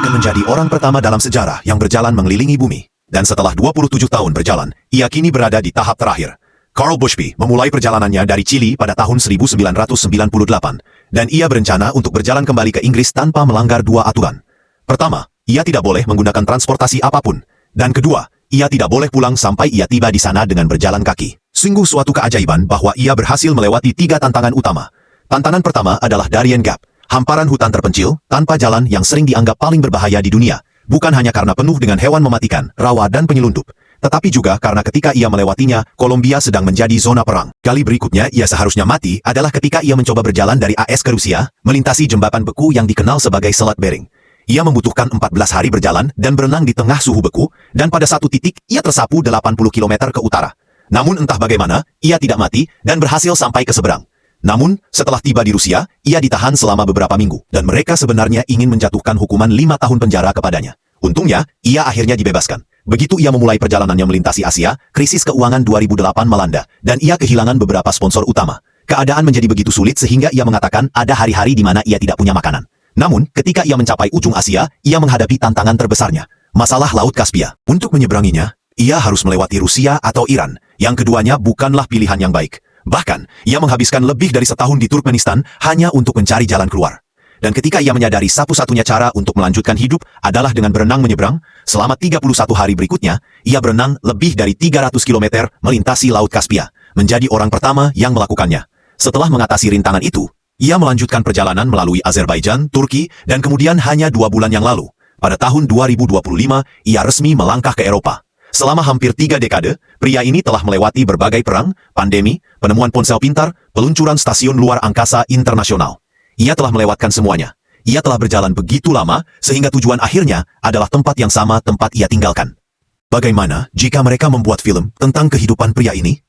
akan menjadi orang pertama dalam sejarah yang berjalan mengelilingi bumi. Dan setelah 27 tahun berjalan, ia kini berada di tahap terakhir. Carl Bushby memulai perjalanannya dari Chili pada tahun 1998, dan ia berencana untuk berjalan kembali ke Inggris tanpa melanggar dua aturan. Pertama, ia tidak boleh menggunakan transportasi apapun. Dan kedua, ia tidak boleh pulang sampai ia tiba di sana dengan berjalan kaki. Sungguh suatu keajaiban bahwa ia berhasil melewati tiga tantangan utama. Tantangan pertama adalah Darien Gap, hamparan hutan terpencil, tanpa jalan yang sering dianggap paling berbahaya di dunia. Bukan hanya karena penuh dengan hewan mematikan, rawa dan penyelundup, tetapi juga karena ketika ia melewatinya, Kolombia sedang menjadi zona perang. Kali berikutnya ia seharusnya mati adalah ketika ia mencoba berjalan dari AS ke Rusia, melintasi jembatan beku yang dikenal sebagai Selat Bering. Ia membutuhkan 14 hari berjalan dan berenang di tengah suhu beku, dan pada satu titik ia tersapu 80 km ke utara. Namun entah bagaimana, ia tidak mati dan berhasil sampai ke seberang. Namun, setelah tiba di Rusia, ia ditahan selama beberapa minggu, dan mereka sebenarnya ingin menjatuhkan hukuman 5 tahun penjara kepadanya. Untungnya, ia akhirnya dibebaskan. Begitu ia memulai perjalanannya melintasi Asia, krisis keuangan 2008 melanda, dan ia kehilangan beberapa sponsor utama. Keadaan menjadi begitu sulit sehingga ia mengatakan ada hari-hari di mana ia tidak punya makanan. Namun, ketika ia mencapai ujung Asia, ia menghadapi tantangan terbesarnya, masalah Laut Kaspia. Untuk menyeberanginya, ia harus melewati Rusia atau Iran, yang keduanya bukanlah pilihan yang baik. Bahkan, ia menghabiskan lebih dari setahun di Turkmenistan hanya untuk mencari jalan keluar. Dan ketika ia menyadari satu-satunya cara untuk melanjutkan hidup adalah dengan berenang menyeberang, selama 31 hari berikutnya, ia berenang lebih dari 300 km melintasi Laut Kaspia, menjadi orang pertama yang melakukannya. Setelah mengatasi rintangan itu, ia melanjutkan perjalanan melalui Azerbaijan, Turki, dan kemudian hanya 2 bulan yang lalu, pada tahun 2025, ia resmi melangkah ke Eropa. Selama hampir 3 dekade, pria ini telah melewati berbagai perang, pandemi, penemuan ponsel pintar, peluncuran stasiun luar angkasa internasional. Ia telah melewatkan semuanya. Ia telah berjalan begitu lama, sehingga tujuan akhirnya adalah tempat yang sama tempat ia tinggalkan. Bagaimana jika mereka membuat film tentang kehidupan pria ini?